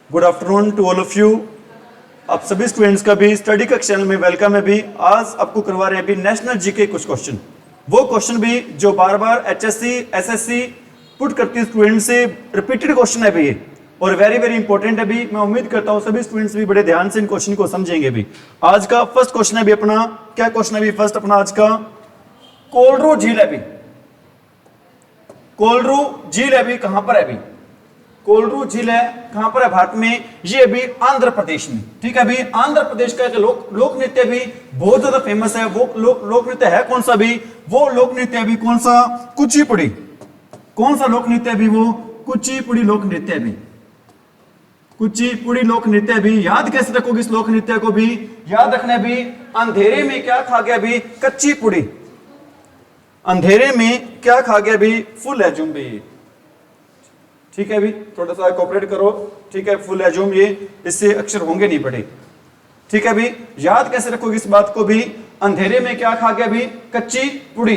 Good afternoon to all of you. आप सभी students का भी स्टडी का चैनल में वेलकम है। भी आज आपको करवा रहे हैं भी नेशनल जीके कुछ क्वेश्चन, वो क्वेश्चन भी जो बार बार एचएससी एसएससी पुट करती है स्टूडेंट से, रिपीटेड क्वेश्चन है भी ये और वेरी वेरी इंपॉर्टेंट है भी। मैं उम्मीद करता हूँ सभी स्टूडेंट्स भी बड़े ध्यान से इन क्वेश्चन को समझेंगे भी। आज का फर्स्ट क्वेश्चन है भी अपना, क्या क्वेश्चन है भी फर्स्ट अपना आज का, कोलरू झील है भी। कोलरू झील है भी कहां पर है भी? कोलरू झील है कहां पर है भारत में? ये अभी आंध्र प्रदेश में। ठीक है, अभी आंध्र प्रदेश का एक लोक नृत्य भी बहुत ज्यादा फेमस है। वो लोक नृत्य है कौन सा भी? वो लोक नृत्य भी कौन सा? कुचिपुड़ी। कौन सा लोक नृत्य भी? वो कुचिपुड़ी लोक नृत्य भी। कुचिपुड़ी लोक नृत्य भी। याद कैसे रखोगे इस लोक नृत्य को भी? याद रखना भी, अंधेरे में क्या खा गया भी? कच्ची पुड़ी। अंधेरे में क्या खा गया भी? फुल एजूम भी। ठीक है भी, थोड़ा सा कोऑपरेट करो। ठीक है, फुल एजूम ये, इससे अक्षर होंगे नहीं पड़े। ठीक है भी, याद कैसे रखोगे इस बात को भी? अंधेरे में क्या खा गया भी? कच्ची पुड़ी।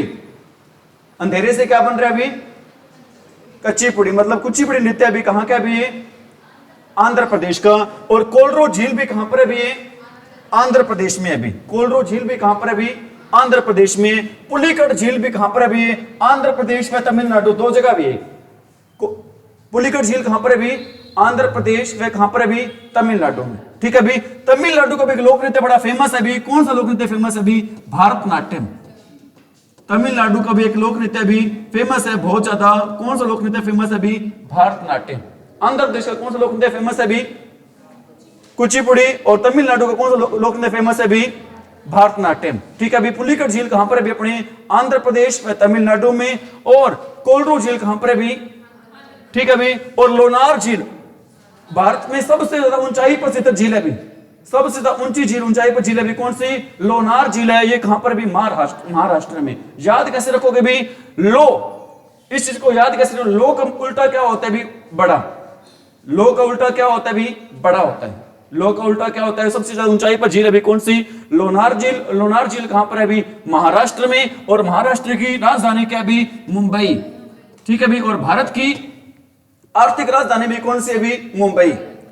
अंधेरे से क्या बन रहा है भी? कच्ची पुड़ी। मतलब कुचिपुड़ी नृत्य भी कहां का भी? ये आंध्र प्रदेश का। और कोलरू झील भी कहां पर है भी? ये आंध्र प्रदेश में है भी। कोलरू झील भी कहां पर है भी? आंध्र प्रदेश में। पुलिकट झील भी कहां पर है भी? आंध्र प्रदेश में तमिलनाडु, दो जगह भी है। पुलिकट झील कहां पर है भी? आंध्र प्रदेश व कहां पर है भी? तमिलनाडु में। ठीक है भी, तमिलनाडु का भी एक लोक नृत्य बड़ा फेमस है भी। कौन सा लोक नृत्य फेमस है भी? भारतनाट्यम। तमिलनाडु का भी एक लोक नृत्य भी फेमस है बहुत ज्यादा। कौन सा लोक नृत्य फेमस है भी? भारतनाट्यम। आंध्र प्रदेश का कौन सा लोक नृत्य फेमस है भी? कुचिपुड़ी। और तमिलनाडु का कौन सा लोक नृत्य फेमस है भी? भारतनाट्यम। ठीक है भी, पुलिकट झील कहां पर है भी? अपने आंध्र प्रदेश व तमिलनाडु में। और कोलरू झील कहां पर है भी? ठीक है भी, और लोनार झील भारत में सबसे ज्यादा ऊंचाई पर स्थित झील है भी। सबसे ज्यादा ऊंची झील, ऊंचाई पर झील है भी कौन सी? लोनार झील है। ये कहां पर भी? महाराष्ट्र में। याद कैसे रखोगे भी? लो, इस चीज को याद कैसे रखो? लो का उल्टा क्या होता है भी? बड़ा। लो का उल्टा क्या होता है भी? बड़ा होता है। लो का उल्टा क्या होता है? सबसे ज्यादा ऊंचाई पर झील है भी कौन सी? लोनार झील। लोनार झील कहां पर है भी? महाराष्ट्र में। और महाराष्ट्र की राजधानी क्या भी? मुंबई। ठीक है भी, और भारत की आर्थिक राजधानी भी कौन सी है भी? मुंबई।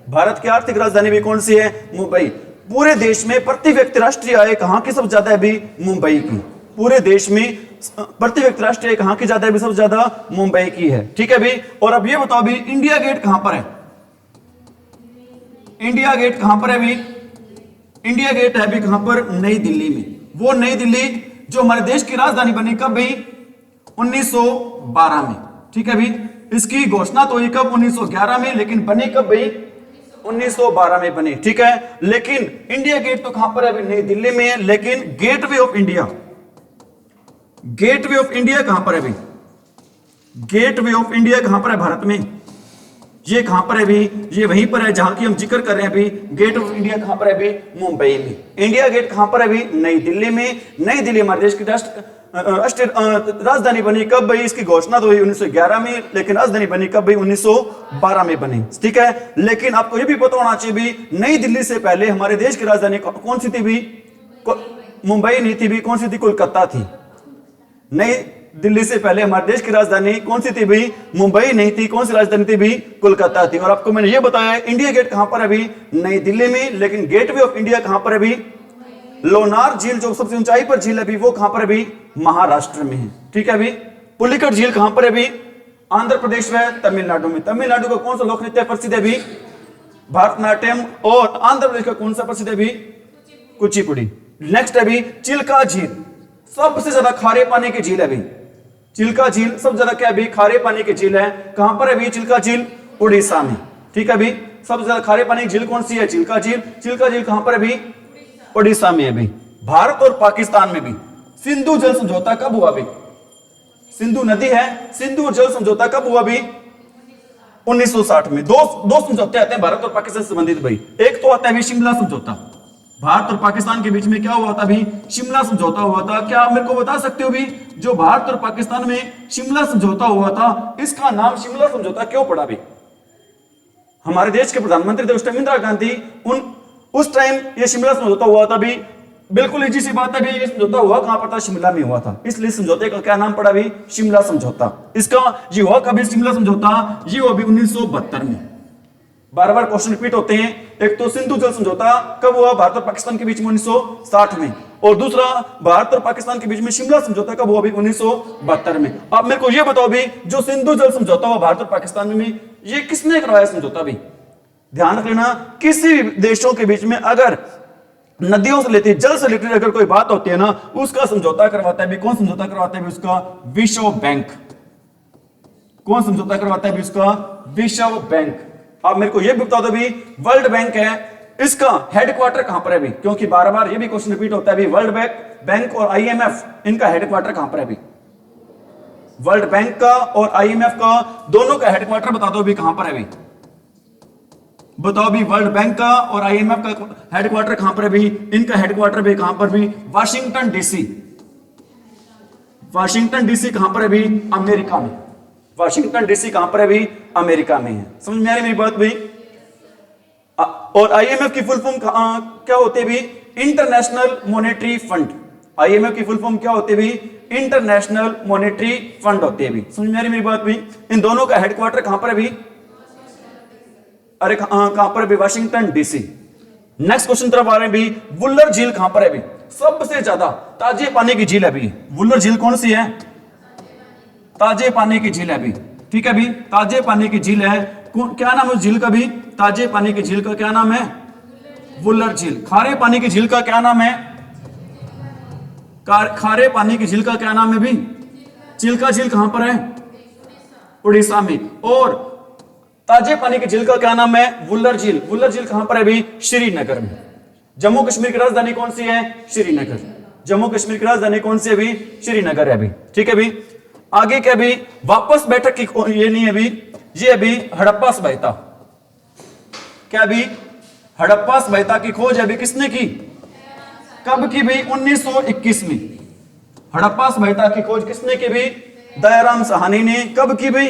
भारत की आर्थिक राजधानी भी कौन सी है? मुंबई। पूरे देश में प्रति व्यक्ति राष्ट्रीय आय कहां की सबसे ज्यादा है भी? मुंबई की। पूरे देश में प्रति व्यक्ति राष्ट्रीय आय कहां की ज्यादा है भी? सबसे ज्यादा मुंबई की है। ठीक है भी, और अब ये बताओ भी, इंडिया गेट कहां पर है? इंडिया गेट कहां पर है भी? इंडिया गेट है भी कहां पर? नई दिल्ली में। वो नई दिल्ली जो हमारे देश की राजधानी बनी कब भी? 1912 में। ठीक है भी, इसकी घोषणा तो हुई कब? 1911 में, लेकिन बनी कब भाई? 1912 में बनी। ठीक है, लेकिन इंडिया गेट तो कहां पर है? अभी नई दिल्ली में है। लेकिन gateway of India, gateway of India कहां पर है अभी? गेटवे ऑफ इंडिया कहां पर है भारत में? ये कहां पर है अभी? ये वहीं पर है जहां की हम जिक्र कर रहे हैं अभी। गेट ऑफ इंडिया कहां पर है अभी? मुंबई में। इंडिया गेट कहां पर है अभी? नई दिल्ली में। नई दिल्ली हमारे देश की राष्ट्रीय राजधानी बनी कब भाई? इसकी घोषणा तो हुई 1911 में, लेकिन राजधानी बनी कब भाई? 1912 में बनी। ठीक है, लेकिन आपको ये भी पता होना चाहिए भी, नई दिल्ली से पहले हमारे देश की राजधानी कौन सी थी भी? मुंबई नहीं थी भी। कौन सी थी? कोलकाता थी। नई दिल्ली से पहले हमारे देश की राजधानी कौन सी थी भी? मुंबई नहीं थी। कौन सी राजधानी थी भी? कोलकाता थी। और आपको मैंने ये बताया इंडिया गेट कहां पर है अभी? नई दिल्ली में। लेकिन गेटवे ऑफ इंडिया कहां पर है अभी? लोनार झील जो सबसे ऊंचाई पर झील है भी, वो कहां पर है भी? महाराष्ट्र में है। ठीक है भी, पुलिकट झील कहां पर है भी? आंध्र प्रदेश में, तमिलनाडु में। तमिलनाडु का कौन सा लोक नृत्य प्रसिद्ध है भी? भारतनाट्यम। और आंध्र प्रदेश का कौन सा प्रसिद्ध है भी? कुचिपुड़ी। नेक्स्ट है भी चिल्का झील, सबसे ज्यादा खारे पानी की झील है भी। चिल्का झील सबसे ज्यादा क्या है भी? खारे पानी की झील है। कहां पर है भी चिल्का झील? उड़ीसा में। ठीक है भी, सबसे ज्यादा खारे पानी की झील कौन सी है? चिल्का झील। चिल्का झील कहां पर है भी? उड़ीसा में है भी। भारत और पाकिस्तान में भी सिंधु जल समझौता कब हुआ भी? सिंधु नदी है, सिंधु जल समझौता कब हुआ भी? 1960 में। दो समझौते आते हैं भारत और पाकिस्तान से संबंधित भाई। एक तो आता है भी शिमला समझौता। भारत और पाकिस्तान के बीच में क्या हुआ था भी? शिमला समझौता हुआ था। क्या आप मेरे को बता सकते हो भी, जो भारत और पाकिस्तान में शिमला समझौता हुआ था, इसका नाम शिमला समझौता क्यों पड़ा भी? हमारे देश के प्रधानमंत्री थे उस टाइम इंदिरा गांधी। उस टाइम ये शिमला समझौता हुआ था भी। बिल्कुल इजी सी बात है भी, ये समझौता हुआ कहां पर था? शिमला में हुआ था। इसलिए समझौते का क्या नाम पड़ा भी? शिमला समझौता। इसका ये हुआ कभी शिमला समझौता? ये हुआ भी 1972 में। बार बार क्वेश्चन रिपीट होते हैं। एक तो सिंधु जल समझौता कब हुआ? भारत और पाकिस्तान के बीच में 1960 में। और दूसरा भारत और पाकिस्तान के बीच में शिमला समझौता कब हुआ? 1972 में। अब मेरे को ये बताओ भी, जो सिंधु जल समझौता हुआ भारत और पाकिस्तान में, ये किसने करवाया समझौता? भी ध्यान रख लेना, किसी भी देशों के बीच में अगर नदियों से रिलेटेड, जल से रिलेटेड अगर कोई बात होती है ना, उसका समझौता करवाता है भी कौन? समझौता करवाता है भी उसका विश्व बैंक। कौन समझौता करवाता है भी उसका? विश्व बैंक। अब मेरे को यह भी बता दो भी, वर्ल्ड बैंक है, इसका हेडक्वार्टर कहां पर है भी? क्योंकि बार बार ये भी क्वेश्चन रिपीट होता है भी, वर्ल्ड बैंक और आईएमएफ, इनका हेडक्वार्टर कहां पर है भी? वर्ल्ड बैंक का और आईएमएफ का दोनों का हेडक्वार्टर बता दो भी कहां पर है भी? बताओ भी, वर्ल्ड बैंक का और आईएमएफ का हेडक्वार्टर कहां पर है भी? इनका हेडक्वार्टर भी कहां पर भी? Washington DC. वाशिंगटन डीसी कहां पर है भी? अमेरिका में। वाशिंगटन डीसी कहां पर है भी? अमेरिका में है। समझ में आ रही मेरी बात भाई? और आईएमएफ की फुल फॉर्म क्या होती है भी? International monetary fund. आईएमएफ की फुल फॉर्म क्या होती है भी? इंटरनेशनल मॉनेटरी फंड होती है भी। समझ में आ रही मेरी बात भी? इन दोनों का हेडक्वार्टर कहां पर है भी? अरे कहां पर है भी? Washington DC. नेक्स्ट क्वेश्चन तरफ आ रहे हैं भी, वुलर झील कहां पर है भी? सबसे ज्यादा ताजे पानी की झील है भी। वुलर झील कौन सी है? ताजे पानी की झील है भी। ठीक है भी, ताजे पानी की झील है। क्या नाम है उस झील का भी? ताजे पानी की झील का क्या नाम है? वुलर झील। खारे पानी की झील का क्या नाम है? खारे पानी की झील का क्या नाम है भी? चिल्का झील कहां पर है? उड़ीसा में। और ताजे पानी की झील का क्या नाम है? वुलर झील। वुलर झील कहां पर है भी? श्रीनगर में। जम्मू कश्मीर की राजधानी कौन सी है? श्रीनगर। जम्मू कश्मीर की राजधानी कौन सी है भी? श्रीनगर है भी। ठीक है भी, आगे क्या भी? वापस बैठक की ये नहीं है भी, ये अभी हड़प्पा सभ्यता। क्या भी? हड़प्पा सभ्यता की खोज अभी किसने की? कब की भी? 1921 में। हड़प्पा सभ्यता की खोज किसने की भी? दयाराम साहनी ने। कब की भी?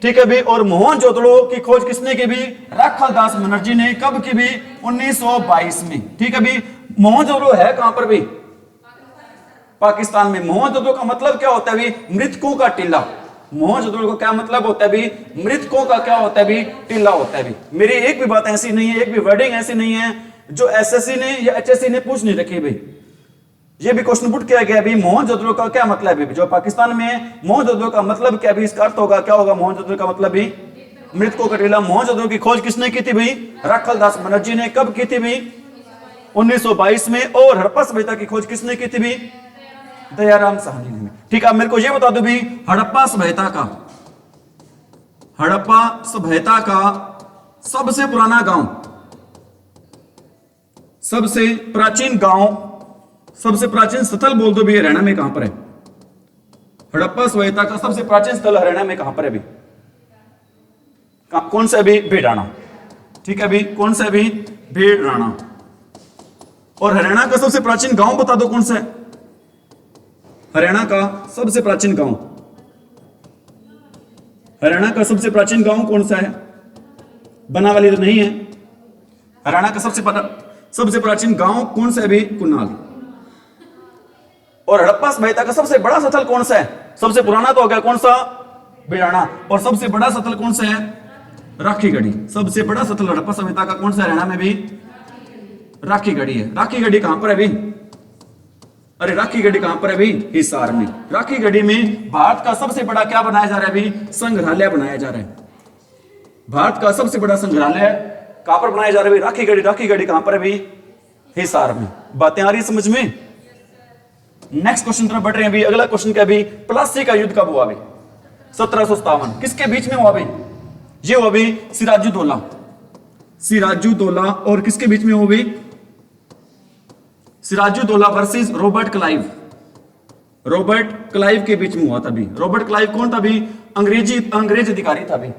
ठीक है भी। और मोहनजोदड़ो की खोज किसने की भी? राखालदास बनर्जी ने। कब की भी? 1922 में। ठीक है भी। मोहनजोदड़ो है कहां पर भी? पाकिस्तान में। मोहनजोदड़ो का मतलब क्या होता है भी? मृतकों का टीला। मोहनजोदड़ो का क्या मतलब होता है भी? मृतकों का क्या होता है भी? टीला होता है भी। मेरी एक भी बात ऐसी नहीं है, एक भी वर्डिंग ऐसी नहीं है जो एसएससी ने या एचएससी ने पूछ नहीं रखी भाई। ये भी क्वेश्चन पुट किया गया भी, मोहनजोदड़ो का क्या मतलब है? जो पाकिस्तान में है, मोहनजोदड़ो का मतलब क्या भी? इसका अर्थ होगा क्या होगा? मोहनजोदड़ो का मतलब भी मृतकों का टीला। मोहनजोदड़ो की खोज किसने की थी भाई? राखालदास बनर्जी ने। कब की थी भाई? 1922 में। और हड़प्पा सभ्यता की खोज किसने की थी भाई? दयाराम साहनी ने। ठीक है, मेरे को ये बता दो भी, हड़प्पा सभ्यता का सबसे पुराना गांव, सबसे प्राचीन गांव, सबसे प्राचीन स्थल बोल दो भी, हरियाणा में कहां पर है? हड़प्पा सभ्यता का सबसे प्राचीन स्थल हरियाणा में कहां पर है भी? कौन सा भी? भिड़राना। ठीक है भी, कौन सा भी? भिड़राना। और हरियाणा का सबसे प्राचीन गांव बता दो कौन सा है? हरियाणा का सबसे प्राचीन गांव, हरियाणा का सबसे प्राचीन गांव कौन सा है? बनावाली तो नहीं है। हरियाणा का सबसे प्राचीन गांव कौन सा है भी? कुनाल। और हड़प्पा सभ्यता का सबसे बड़ा स्थल कौन सा है? सबसे पुराना तो हो गया कौन सा? भिड़राना। और सबसे बड़ा स्थल कौन सा है? राखीगढ़ी। सबसे बड़ा स्थल हड़प्पा सभ्यता का कौन सा? हरियाणा में भी राखीगढ़ी है। राखीगढ़ी कहां पर है भी? अरे राखीगढ़ी कहां पर है भी? हिसार में। राखीगढ़ी में भारत का सबसे बड़ा क्या बनाया जा रहा है भी? संग्रहालय बनाया जा रहा है। भारत का सबसे बड़ा संग्रहालय कहां पर बनाया जा रहा है? राखीगढ़ी। राखीगढ़ी कहां पर है भी? हिसार में। बातें आ रही है समझ में? नेक्स्ट क्वेश्चन तरफ बढ़ रहे हैं भी। अगला क्वेश्चन क्या भी? प्लासी का युद्ध कब हुआ भी? 1757। किसके बीच में हुआ भी? ये हुआ भी सिराजुद्दौला। सिराजुद्दौला और किसके बीच में हुआ भी? Sirajuddaula versus Robert Clive. Robert Clive के बीच में हुआ था भी। रॉबर्ट क्लाइव कौन था भी? अंग्रेज अधिकारी था भी।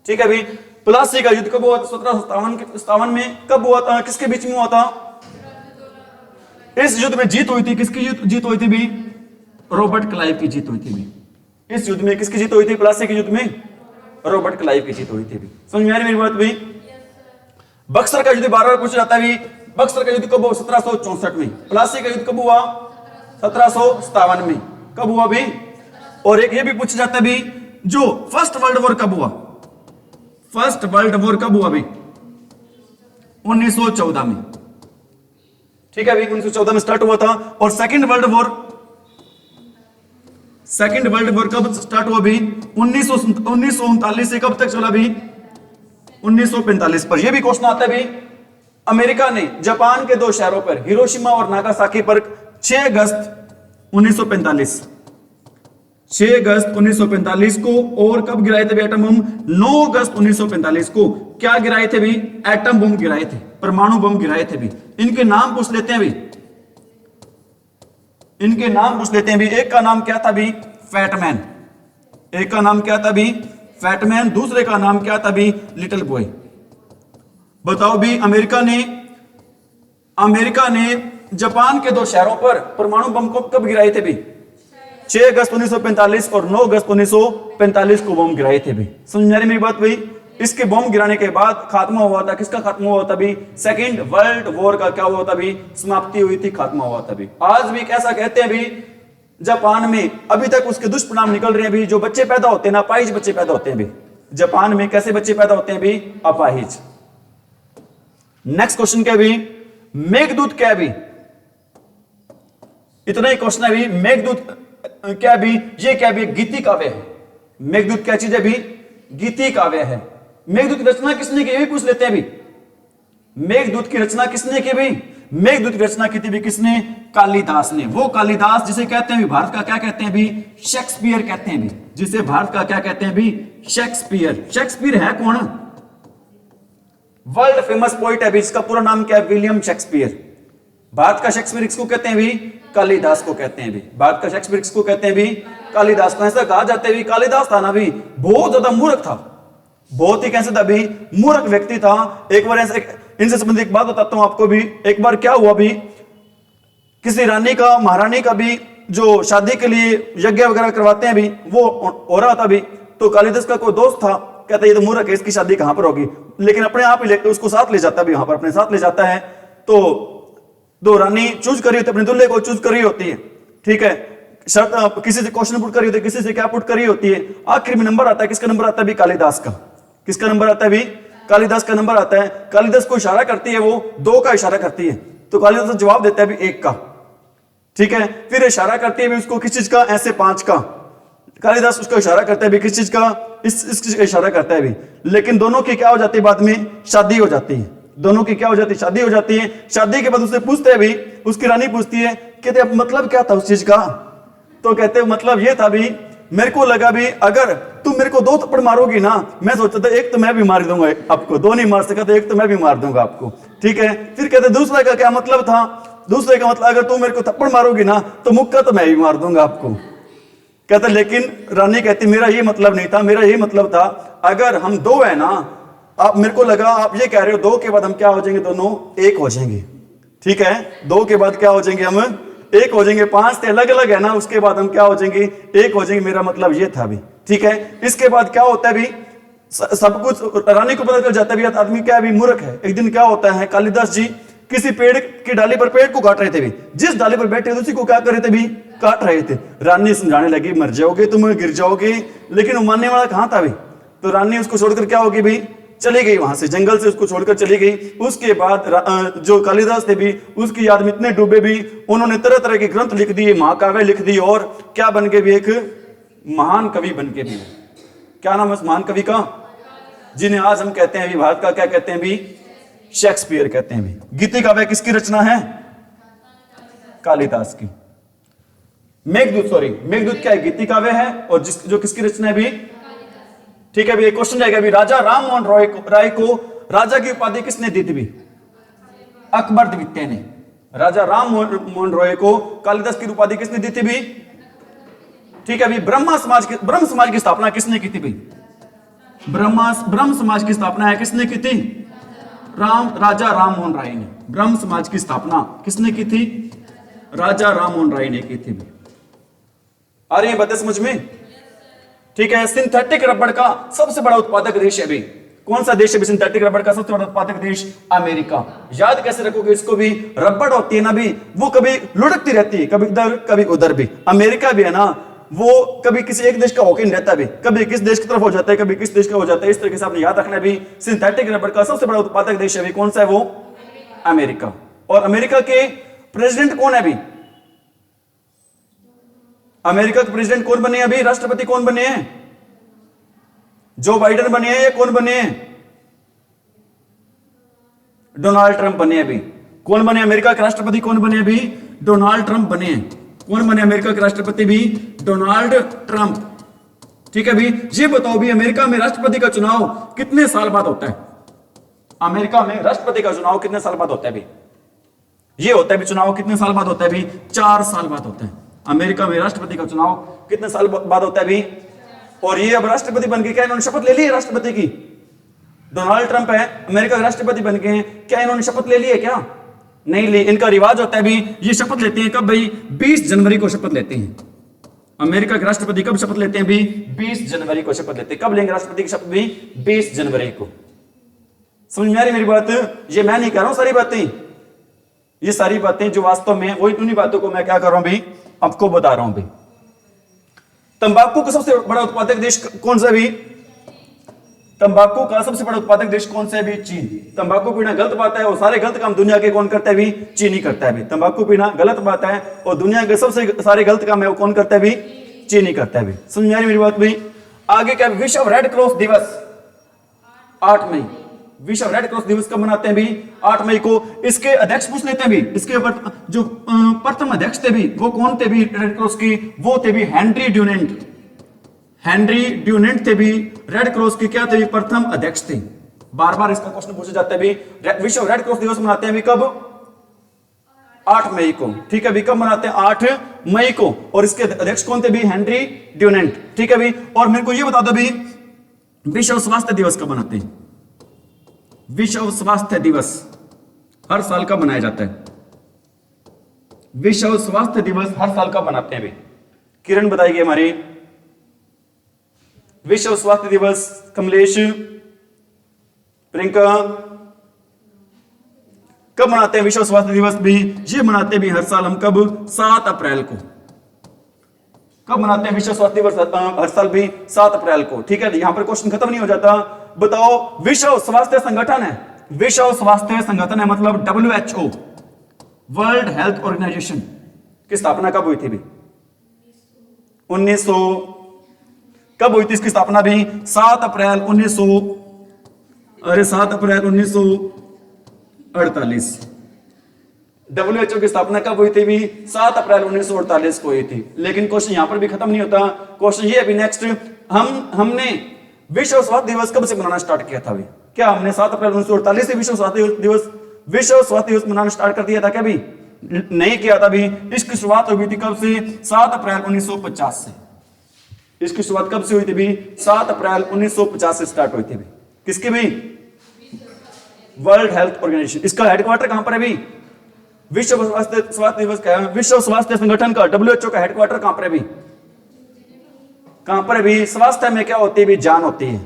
ठीक है भी। प्लासी का युद्ध कब हुआ? 1757 में। कब हुआ था? किसके बीच में हुआ था? इस युद्ध में जीत हुई थी। किसकी जीत हुई थी भी? रॉबर्ट क्लाइव की जीत हुई थी भी। इस युद्ध में किसकी जीत हुई थी? प्लासी के युद्ध में रॉबर्ट क्लाइव की जीत हुई थी भी। समझ में आ रही मेरी बात भी? बक्सर का युद्ध बार बार पूछा जाता है भी। बक्सर का युद्ध कब हुआ? 1764 में। प्लासी का युद्ध कब हुआ? 1757 में। कब हुआ भी? और एक ये भी पूछा जाता है भी, जो फर्स्ट वर्ल्ड वॉर कब हुआ? फर्स्ट वर्ल्ड वॉर कब हुआ अभी? 1914 में, ठीक है अभी 1914 में स्टार्ट हुआ था। और सेकंड वर्ल्ड वॉर कब स्टार्ट हुआ अभी? 1939 से कब तक चला अभी? 1945 पर। यह भी क्वेश्चन आता है अभी, अमेरिका ने जापान के 2 शहरों पर हिरोशिमा और नागासाकी पर 6 अगस्त 1945 को और कब गिराए थे एटम बम? 9 अगस्त 1945 को क्या गिराए थे भी? एटम बम गिराए थे, परमाणु बम गिराए थे भी। इनके नाम पूछ लेते हैं भी, इनके नाम पूछ लेते हैं भी। एक का नाम क्या था भी? फैटमैन। एक का नाम क्या था भी? फैटमैन। दूसरे का नाम क्या था भी? Little boy. बताओ भी, अमेरिका ने जापान के 2 शहरों पर परमाणु बम को कब गिराए थे भी? 6 अगस्त 1945 और 9 अगस्त 1945 को बम गिराए थे भी। समझ में आ रही मेरी बात भाई? इसके बम गिराने के बाद खात्मा हुआ था, किसका खात्मा हुआ था भी? सेकंड वर्ल्ड वॉर का क्या हुआ था भी? समाप्ति हुई थी, खात्मा हुआ था भी। आज भी कैसा कहते हैं भी, जापान में अभी तक उसके दुष्परिणाम निकल रहे हैं भी। जो बच्चे पैदा होते हैं ना, अपाहिज बच्चे पैदा होते हैं भी जापान में। कैसे बच्चे पैदा होते हैं भी? अपाहिज। नेक्स्ट क्वेश्चन क्या भी? मेघदूत क्या भी? इतना ही क्वेश्चन है भी। मेघदूत क्या भी? ये क्या भी? गीति काव्य है। मेघदूत क्या चीज है भी? गीति काव्य है। मेघदूत की रचना किसने की भी पूछ लेते हैं भी। मेघदूत की रचना किसने की भी? मेघदूत की रचना की थी भी किसने? कालिदास ने। वो कालिदास जिसे कहते हैं भी भारत का क्या कहते हैं भी? शेक्सपियर कहते हैं भी। जिसे भारत का क्या कहते हैं भी? शेक्सपियर। शेक्सपियर है कौन? वर्ल्ड फेमस पोइट है भी, इसका पूरा नाम क्या है? William Shakespeare. भारत का शेक्सपियर किसको कहते हैं भी? कालिदास को कहते हैं भी। भारत का शेक्सपियर किसको कहते हैं भी? कालिदास को। ऐसा कहा जाता है भी कालिदास था ना भी, बहुत ज्यादा मूर्ख था। बहुत ही कैसे था भी? मूर्ख व्यक्ति था। एक बार ऐसे इनसे संबंधित एक बात बताता हूं आपको भी। एक बार क्या हुआ भी, किसी रानी का, महारानी का भी जो शादी के लिए यज्ञ वगैरह करवाते हैं भी, वो हो रहा था भी। तो कालिदास का कोई दोस्त था, कहता ये तो मूर्ख है, इसकी शादी कहां पर होगी? लेकिन अपने आप ही उसको साथ ले जाता भी, वहां पर अपने साथ ले जाता है। तो दो रानी चूज करी होती है, अपने दूल्हे को चूज करी होती है, ठीक है। शर्त किसी से क्वेश्चन पुट करी होती है, किसी से क्या पुट करी होती है। आखिर में नंबर आता है, किसका नंबर आता है भी? कालिदास का। किसका नंबर आता है भी? कालिदास का नंबर आता है। कालिदास को इशारा करती है, वो 2 का इशारा करती है, तो कालिदास जवाब देता है भी 1 का, ठीक है। फिर इशारा करती है भी उसको किस चीज का? ऐसे 5 का। कालिदास उसको इशारा करता है भी किस चीज का? इस चीज का इशारा करता है भी। लेकिन दोनों की क्या हो जाती है? बाद में शादी हो जाती है। दोनों की क्या हो जाती है? शादी हो जाती है। शादी के बाद उससे पूछते हैं भी, उसकी रानी पूछती है, कहते अब मतलब क्या था उस चीज का? तो कहते हैं मतलब ये था भी, मेरे को लगा भी अगर तुम मेरे को 2 थप्पड़ मारोगी ना, मैं सोचता था 1 तो मैं भी मार दूंगा आपको, 2 नहीं मार सका तो 1 तो मैं भी मार दूंगा आपको, ठीक है। फिर कहते दूसरे का क्या मतलब था? दूसरे का मतलब अगर तुम मेरे को थप्पड़ मारोगी ना तो मुक्का तो मैं भी मार दूंगा आपको। कहता लेकिन रानी कहती मेरा ये मतलब नहीं था, मेरा ये मतलब था अगर हम 2 है ना, आप मेरे को लगा आप ये कह रहे हो 2 के बाद हम क्या हो जाएंगे? दोनों 1 हो जाएंगे, ठीक है। 2 के बाद क्या हो जाएंगे? हम 1 हो जाएंगे। 5 से अलग अलग है ना, उसके बाद हम क्या हो जाएंगे? 1 हो जाएंगे। मेरा मतलब ये था भी, ठीक है। इसके बाद क्या होता है भी? सब कुछ रानी को पता चल जाता है भी आदमी क्या है भी? मूर्ख है। एक दिन क्या होता है, कालिदास जी किसी पेड़ की डाली पर पेड़ को काट रहे थे भी, जिस डाली पर बैठे थे उसी को क्या कर रहे थे भी? काट रहे थे। रानी समझाने लगी मर जाओगे तुम, गिर जाओगे, लेकिन वो मानने वाला कहां था भी? तो रानी उसको छोड़कर क्या होगी भी? चली गई, वहां से जंगल से उसको छोड़कर चली गई। उसके बाद जो कालिदास थे भी उसकी याद में इतने डूबे भी, उन्होंने तरह तरह के ग्रंथ लिख दिए, महाकाव्य लिख दिए, और क्या बन के भी? एक महान कवि बन के भी। क्या नाम है उस महान कवि का? जिन्हें आज हम कहते हैं भी भारत का क्या कहते हैं भी? शेक्सपियर कहते हैं भी। गीति काव्य किसकी रचना है? कालिदास की। मेघदूत क्या है? गीति काव्य है, और जो किसकी रचना है भी? ठीक है भी। एक क्वेश्चन जाएगा भी, राजा राम मोहन राय को राजा की उपाधि किसने दी थी भी? अकबर द्वितीय ने। राजा राम मोहन रॉय को कालिदास की उपाधि किसने दी थी भी? ठीक है भी। ब्रह्म समाज की स्थापना किसने की थी भी? ब्रह्म समाज की स्थापना है किसने की थी? राजा राम मोहन राय ने। ब्रह्म समाज की स्थापना किसने की थी? राजा राम मोहन राय ने की थी भी। आ रही है बातें समझ में? ठीक है। सिंथेटिक रबड़ का सबसे बड़ा उत्पादक देश है भी, कौन सा देश है भी? सिंथेटिक रबड़ का सबसे बड़ा उत्पादक देश अमेरिका। याद कैसे रखोगे इसको भी? रबड़ होती है ना भी, वो कभी लुढ़कती रहती है, कभी इधर कभी उधर भी। अमेरिका भी है ना, वो कभी किसी एक देश का होकर नहीं रहता भी, कभी किस देश की तरफ हो जाता है, कभी किस देश का हो जाता है। इस तरीके से आपने याद रखना है भी। सिंथेटिक रबर का सबसे बड़ा उत्पादक देश है भी कौन सा है? वो अमेरिका। और अमेरिका के प्रेसिडेंट कौन है अभी? अमेरिका के प्रेसिडेंट कौन बने अभी? राष्ट्रपति कौन बने हैं? जो बाइडेन बने हैं या कौन बने हैं? डोनाल्ड ट्रंप बने अभी। कौन बने अमेरिका के राष्ट्रपति? कौन बने अभी? डोनाल्ड ट्रंप बने हैं। कौन बने अमेरिका के राष्ट्रपति भी? Donald Trump. ठीक है भी। ये बताओ भी अमेरिका में राष्ट्रपति का चुनाव कितने साल बाद होता है? अमेरिका में राष्ट्रपति का चुनाव कितने साल बाद होता है भी? ये होता है भी चुनाव कितने साल बाद होता है भी? 4 साल बाद होता है। अमेरिका में राष्ट्रपति का चुनाव कितने साल बाद होता है भी? और ये अब राष्ट्रपति बन गए, क्या इन्होंने शपथ ले ली है राष्ट्रपति की? डोनाल्ड ट्रंप है, अमेरिका के राष्ट्रपति बन गए हैं, क्या इन्होंने शपथ ले ली है? क्या नहीं ली। इनका रिवाज होता है भी, ये शपथ लेते हैं कब भाई? 20 जनवरी को शपथ लेते हैं। अमेरिका के राष्ट्रपति कब शपथ लेते हैं भी? 20 जनवरी को शपथ लेते हैं। कब लेंगे राष्ट्रपति की शपथ भी? 20 जनवरी को। समझ में आ रही मेरी बात? ये मैं नहीं कह रहा हूं सारी बातें, ये सारी बातें जो वास्तव में वही उन्हीं बातों को मैं क्या कर रहा हूं भी, आपको बता रहा हूं भी। तंबाकू का सबसे बड़ा उत्पादक देश कौन सा भी? तंबाकू का सबसे बड़ा उत्पादक देश कौन सा है भी? चीन। तंबाकू पीना गलत बात है और सारे गलत काम दुनिया के कौन करता है भी? चीन ही करता है भी। तंबाकू पीना गलत बात है और दुनिया के सबसे सारे गलत काम है वो कौन करता है भी? चीन ही करता है भी। समझ में आ रही मेरी बात भी? आगे क्या? विश्व रेड क्रॉस दिवस 8 मई। विश्व रेड क्रॉस दिवस कब मनाते हैं भी? 8 मई को। इसके अध्यक्ष पूछ लेते हैं भी, इसके जो प्रथम अध्यक्ष थे भी वो कौन थे भी रेड क्रॉस की? वो थे भी हेनरी ड्यूनेंट। हेनरी ड्यूनेंट थे भी रेड क्रॉस के क्या थे भी? प्रथम अध्यक्ष थे। बार बार इसका क्वेश्चन पूछा जाता है भी। विश्व रेड क्रॉस दिवस मनाते हैं भी कब? 8 मई को। ठीक है भी। कब मनाते हैं? 8 मई को। और इसके अध्यक्ष कौन थे भी? Henry Dunant. ठीक है भी। और मेरे को यह बता दो भी, विश्व स्वास्थ्य दिवस कब मनाते हैं? विश्व स्वास्थ्य दिवस हर साल कब मनाया जाता है? विश्व स्वास्थ्य दिवस हर साल कब मनाते हैं भी? किरण बताएगी हमारी। विश्व स्वास्थ्य दिवस कमलेश, प्रियंका, कब मनाते हैं विश्व स्वास्थ्य दिवस भी? ये मनाते भी हर साल हम कब? 7 अप्रैल को। कब मनाते हैं विश्व स्वास्थ्य दिवस? हर साल भी 7 अप्रैल को। ठीक है। यहां पर क्वेश्चन खत्म नहीं हो जाता। बताओ, विश्व स्वास्थ्य संगठन है, विश्व स्वास्थ्य संगठन है मतलब WHO, वर्ल्ड हेल्थ ऑर्गेनाइजेशन की स्थापना कब हुई थी भी? 1900। कब हुई थी इसकी स्थापना भी? 7 अप्रैल 1948। WHO की स्थापना कब हुई थी भी? 7 अप्रैल 1948 को हुई थी। लेकिन क्वेश्चन यहां पर भी खत्म नहीं होता। क्वेश्चन ये अभी नेक्स्ट, हमने विश्व स्वास्थ्य दिवस कब से मनाना स्टार्ट किया था भी? क्या हमने 7 अप्रैल 1948 से विश्व स्वास्थ्य दिवस मनाना स्टार्ट कर दिया था क्या भी? नहीं किया था भी। इसकी शुरुआत हुई थी कब से? 7 अप्रैल 1950 से। इसकी शुरुआत कब से हुई थी भी? 7 अप्रैल 1950 से स्टार्ट हुई थी भी। किसकी भी? World Health Organization. इसका हेडक्वार्टर कहां पर है भी? विश्व स्वास्थ्य दिवस का, विश्व स्वास्थ्य संगठन का WHO का हेडक्वार्टर कहां पर है भी? कहां पर है भी? स्वास्थ्य में क्या होती है भी? जान होती है।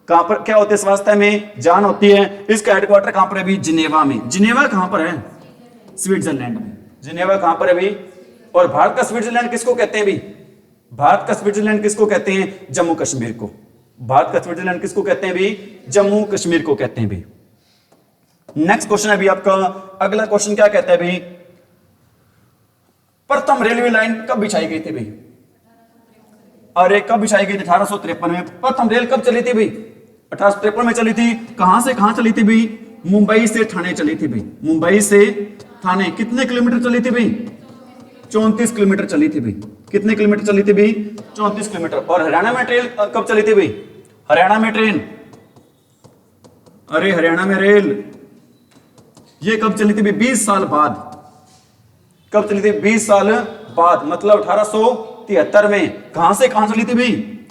कहां पर क्या होती है? स्वास्थ्य में जान होती है। इसका हेडक्वार्टर कहां पर है भी? जिनेवा में। जिनेवा कहां पर है? स्विट्जरलैंड में। जिनेवा कहां पर है भी? और भारत का स्विट्जरलैंड किसको कहते हैं भी? भारत का स्विट्जरलैंड किसको कहते हैं? जम्मू कश्मीर को। भारत का स्विट्जरलैंड किसको कहते हैं भी? जम्मू कश्मीर को कहते हैं भी। नेक्स्ट क्वेश्चन है भी आपका, अगला क्वेश्चन क्या कहता है भी? प्रथम रेलवे लाइन कब बिछाई गई थी भी? अरे कब बिछाई गई थी? 1853 में। प्रथम रेल कब चली थी भी? 1853 में चली थी। कहां से कहां चली थी भी? मुंबई से ठाणे चली थी भी। मुंबई से ठाणे कितने किलोमीटर चली थी भी? 34 किलोमीटर चली थी भी। कितने किलोमीटर चली थी भी? 34 किलोमीटर। और हरियाणा में ट्रेन कब चली थी भी? हरियाणा में ट्रेन, अरे हरियाणा में रेल ये कब चली थी भी? 20 साल बाद। कब चली थी? 20 साल बाद, मतलब 1873 में। कहां से कहां चली थी भी?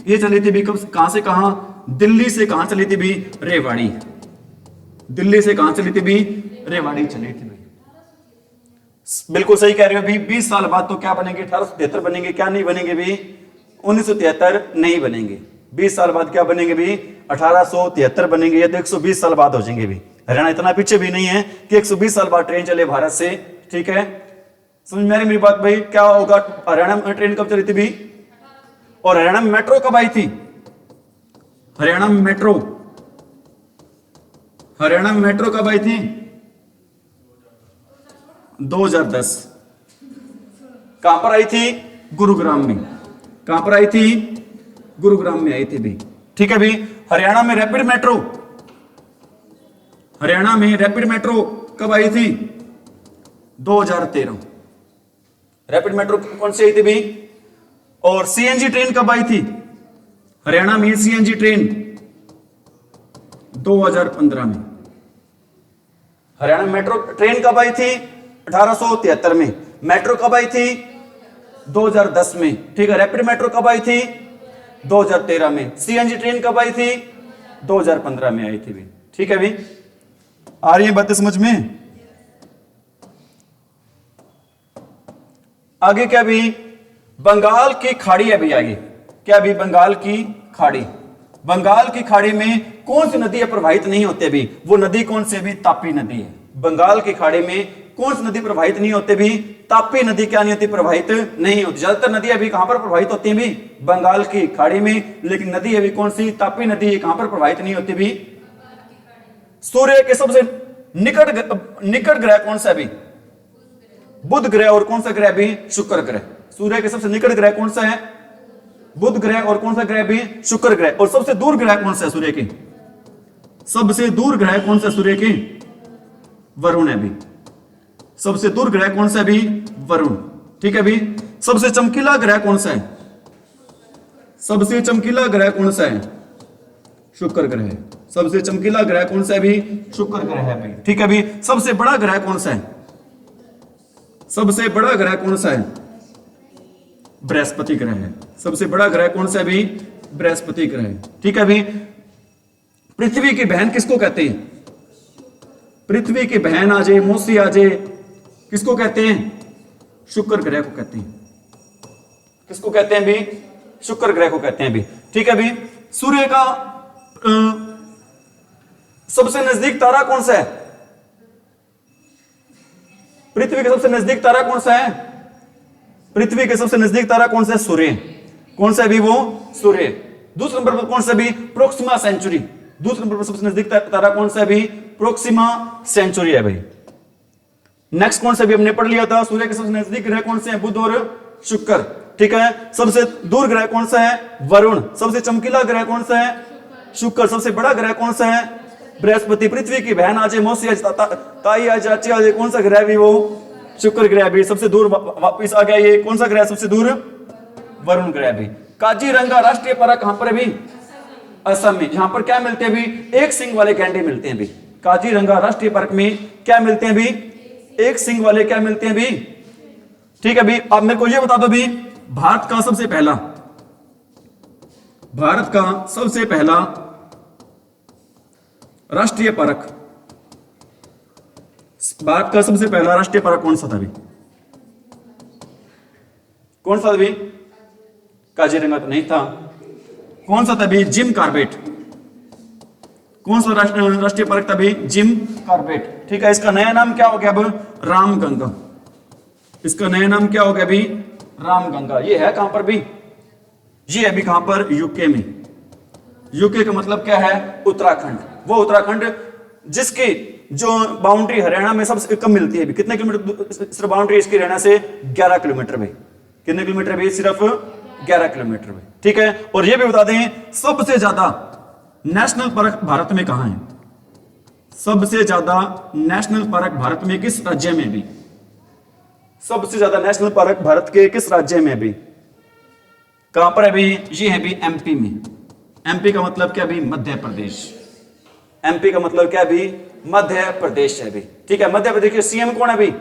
ये चली थी भी कब? कहां से कहां? दिल्ली से कहां चली थी भी? रेवाड़ी। दिल्ली से कहां चली थी भी? रेवाड़ी चली थी भी। बिल्कुल सही कह रहे हो भी। 20 साल बाद तो क्या बनेंगे? 1873 बनेंगे। क्या नहीं बनेंगे भी? 1973 नहीं बनेंगे। 20 साल बाद क्या बनेंगे भी? 1873 बनेंगे। ये तो 120 साल बाद हो जाएंगे भी। हरियाणा इतना पीछे भी नहीं है कि 120 साल बाद ट्रेन चले भारत से। ठीक है, समझ में आ रही मेरी बात भाई? क्या होगा? हरियाणा में ट्रेन कब चली थी भी? और हरियाणा में मेट्रो कब आई थी? हरियाणा में मेट्रो कब आई थी? 2010। कहां पर आई थी? गुरुग्राम में। कहां पर आई थी? गुरुग्राम में आई थी भी। ठीक है भी। हरियाणा में रैपिड मेट्रो कब आई थी? 2013। रैपिड मेट्रो कौन सी आई थी भी? और सीएनजी ट्रेन कब आई थी? हरियाणा में सीएनजी ट्रेन 2015 में। हरियाणा में मेट्रो ट्रेन कब आई थी? 1873 में। मेट्रो कब आई थी? 2010 में। ठीक है। रैपिड मेट्रो कब आई थी? 2013 में। सीएनजी ट्रेन कब आई थी? 2015 में आई थी भी। ठीक है भी। आ रही है बातें समझ में? आगे क्या भी? बंगाल की खाड़ी अभी आगे क्या भी? बंगाल की खाड़ी। बंगाल की खाड़ी में कौन सी नदी प्रवाहित नहीं होती अभी? वो नदी कौन सी अभी? तापी नदी है। बंगाल की खाड़ी में कौन सी नदी प्रवाहित नहीं होती भी? तापी नदी क्या नहीं होती? प्रवाहित नहीं होती। ज्यादातर नदी अभी कहां पर प्रवाहित होती है भी? बंगाल की खाड़ी में। लेकिन नदी अभी कौन सी? तापी नदी कहां पर प्रवाहित नहीं होती भी? सूर्य के सबसे निकट ग्रह कौन सा अभी? बुध ग्रह। और कौन सा ग्रह भी? शुक्र ग्रह। सूर्य के सबसे निकट ग्रह कौन सा है? बुध ग्रह। और कौन सा ग्रह भी? शुक्र ग्रह। और सबसे दूर ग्रह कौन सा है सूर्य के? सबसे दूर ग्रह कौन सा सूर्य के? वरुण है भी। सबसे दूर ग्रह कौन सा भी? वरुण। ठीक है भी। सबसे चमकीला ग्रह कौन सा है? सबसे चमकीला ग्रह कौन सा है? शुक्र ग्रह है। सबसे चमकीला ग्रह कौन सा है भी? शुक्र ग्रह है भी। ठीक है भी। सबसे बड़ा ग्रह कौन सा है? सबसे बड़ा ग्रह कौन सा है? बृहस्पति ग्रह है। सबसे बड़ा ग्रह कौन सा है भी? बृहस्पति ग्रह है। ठीक है भी। पृथ्वी की बहन किसको कहते हैं? पृथ्वी की बहन आ जाए, मौसी आ जाए, किसको कहते हैं? शुक्र ग्रह को कहते हैं। किसको कहते हैं भी? शुक्र ग्रह को कहते हैं भी। ठीक है भी। सूर्य का सबसे नजदीक तारा कौन सा है? पृथ्वी के सबसे नजदीक तारा कौन सा है? पृथ्वी के सबसे नजदीक तारा कौन सा है? सूर्य। कौन सा भी? वो सूर्य। दूसरे नंबर पर कौन सा भी? Proxima Centauri. दूसरे नंबर पर सबसे नजदीक तारा कौन सा भी? प्रोक्सिमा सेंचुरी है भाई। नेक्स्ट कौन सा भी हमने पढ़ लिया था? सूर्य के सबसे नजदीक ग्रह कौन से हैं? बुध और शुक्र। ठीक है। सबसे दूर ग्रह कौन सा है? वरुण। सबसे चमकीला ग्रह कौन सा है? शुक्र। सबसे बड़ा ग्रह कौन सा है? बृहस्पति। पृथ्वी की बहन आज, मौसी आज, ताई आज, चाची आज, कौन सा ग्रह भी? वो शुक्र ग्रह भी। सबसे दूर वापिस आ गया ये कौन सा ग्रह? सबसे दूर वरुण ग्रह भी। काजीरंगा राष्ट्रीय पार्क कहां पर है भी? असम में। यहां पर क्या मिलते हैं भी? एक सिंग वाले गैंडे मिलते हैं भी। काजीरंगा राष्ट्रीय पार्क में क्या मिलते हैं भी? एक सिंग वाले क्या मिलते हैं भी? ठीक है भी। अब मेरे को ये बता दो भी, भारत का सबसे पहला राष्ट्रीय पार्क, भारत का सबसे पहला राष्ट्रीय पार्क कौन सा था भी? कौन सा था भी? काजीरंगा तो नहीं था। कौन सा था भी? Jim Corbett. कौन सा राष्ट्रीय पार्क था भी? Jim Corbett. ठीक है। इसका नया नाम क्या हो गया अब? रामगंगा। इसका नया नाम क्या हो गया भी? रामगंगा। ये है कहां पर भी? ये अभी कहां पर? यूके में। यूके का मतलब क्या है? उत्तराखंड। वो उत्तराखंड जिसकी जो बाउंड्री हरियाणा में सबसे कम मिलती है भी। कितने किलोमीटर सिर्फ बाउंड्री इसकी हरियाणा से? 11 किलोमीटर में। कितने किलोमीटर भी? सिर्फ 11 किलोमीटर में। ठीक है। और ये भी बता दें सबसे ज्यादा नेशनल पार्क भारत में कहां है? सबसे ज्यादा नेशनल पार्क भारत में किस राज्य में भी? सबसे ज्यादा नेशनल पार्क भारत के किस राज्य में भी? कहां पर है भी? ये है भी एमपी में। एमपी का मतलब क्या भी? मध्य प्रदेश। एमपी का मतलब क्या भी? मध्य प्रदेश है भी। ठीक है। मध्य प्रदेश के सीएम कौन है भी?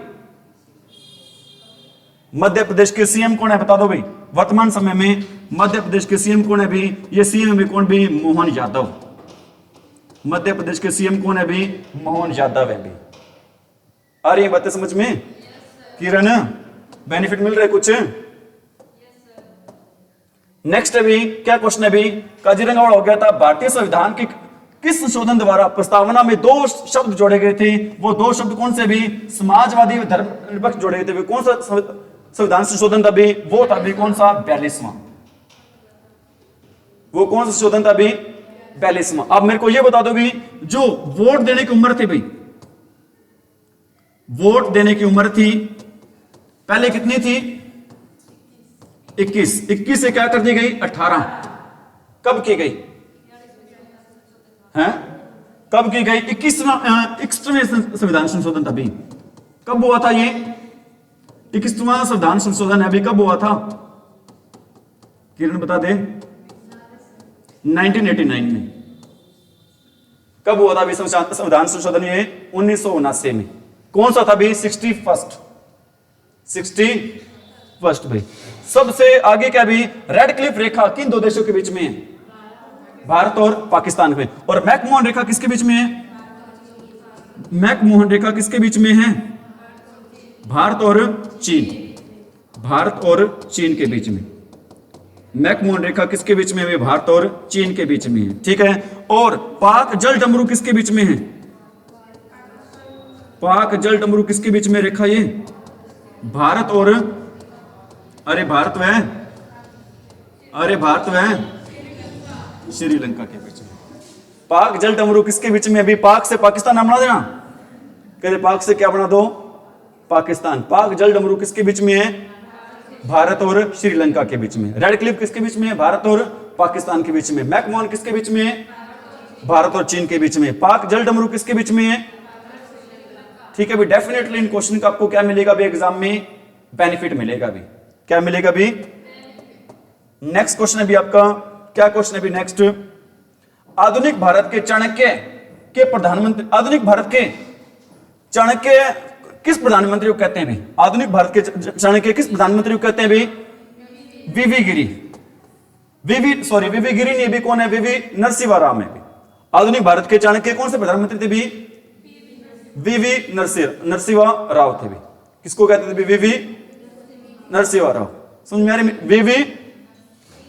मध्य प्रदेश के सीएम कौन है? बता दो भाई। वर्तमान समय में मध्य प्रदेश के सीएम कौन है भी? ये सीएम भी कौन भी? मोहन यादव। मध्य प्रदेश के सीएम कौन है भी? मोहन यादव है भी। आ रही है बातें समझ में? किरण, बेनिफिट मिल रहा है कुछ? नेक्स्ट अभी क्या क्वेश्चन है भी? काजीरंगा हो गया था। भारतीय संविधान की किस संशोधन द्वारा प्रस्तावना में 2 शब्द जोड़े गए थे? वो 2 शब्द कौन से भी? समाजवादी व धर्मनिरपेक्ष जोड़े गए थे। कौन सा संविधान संशोधन था भी? वो था भी कौन सा? 42वां। वो कौन सा संशोधन था अभी? 42वां। अब मेरे को ये बता दो भी, जो वोट देने की उम्र थी भाई, वोट देने की उम्र थी पहले कितनी थी? 21। 21 से क्या कर दी गई? 18। कब की गई है? कब की गई? 21वें संविधान संशोधन था अभी। कब हुआ था ये? 21वां संविधान संशोधन है अभी, कब हुआ था? किरण बता दे। 1989 में। कब हुआ था अभी संविधान संशोधन? ये 1979 में। कौन सा था अभी? 61st भाई। सबसे आगे क्या भी? रेड क्लिफ रेखा किन दो देशों के बीच में है? भारत और पाकिस्तान में। और मैकमोहन रेखा किसके बीच में है? मैकमोहन रेखा किसके बीच में है? भारत और चीन। भारत और चीन के बीच में मैकमोहन रेखा किसके बीच में है? भारत और चीन के बीच में है, ठीक है। और पाक जल डमरू किसके बीच में है? पाक जल डमरू किसके बीच में रेखा? ये भारत और, अरे भारत वह, अरे भारत वह श्रीलंका के बीच में। पाक जल डमरू किसके बीच में? अभी पाक से पाकिस्तान नाम बना देना, कहते पाक से क्या बना दो? पाकिस्तान। पाक जल डमरू किसके बीच में है? भारत और श्रीलंका के बीच में। रेड क्लिफ किसके बीच में है? भारत और पाकिस्तान के बीच में। मैकमोहन किसके बीच में है? भारत और चीन के बीच में। पाक जल डमरू किसके बीच में है? ठीक है भाई, डेफिनेटली इन क्वेश्चन का आपको क्या मिलेगा भी? एग्जाम में बेनिफिट मिलेगा भी। क्या मिलेगा भी? नेक्स्ट क्वेश्चन है भी आपका, क्या क्वेश्चन है भी नेक्स्ट? आधुनिक भारत के चाणक्य के प्रधानमंत्री, आधुनिक भारत के चाणक्य किस प्रधानमंत्री को कहते हैं भी? आधुनिक भारत के चाणक्य किस प्रधानमंत्री को कहते हैं भी? वीवी गिरी। वीवी गिरी नहीं भी, कौन है? वीवी नरसिम्हा राव है भी। आधुनिक भारत के चाणक्य कौन से प्रधानमंत्री थे भी? वीवी नरसिम्हा राव थे भी। किसको कहते थे भी? वीवी नरसिम्हा राव। समझ में आ रही?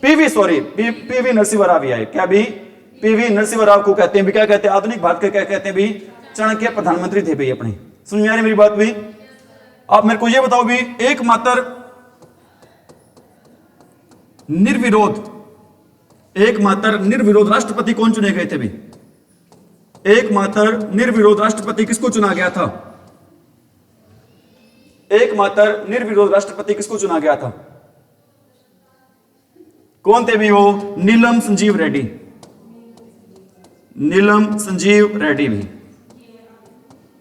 पीवी नरसिम्हा राव आए क्या भी? पीवी नरसिम्हा राव को कहते हैं भी, क्या कहते हैं? आधुनिक भारत के क्या कहते हैं भी? चाणक्य प्रधानमंत्री थे भाई अपने। समझ में आ रही मेरी बात भी? आप मेरे को ये बताओ भी, एकमात्र निर्विरोध राष्ट्रपति कौन चुने गए थे भी? एकमात्र निर्विरोध राष्ट्रपति किसको चुना गया था? एकमात्र निर्विरोध राष्ट्रपति किसको चुना गया था? कौन थे भी वो? नीलम संजीव रेड्डी। नीलम संजीव रेड्डी भी।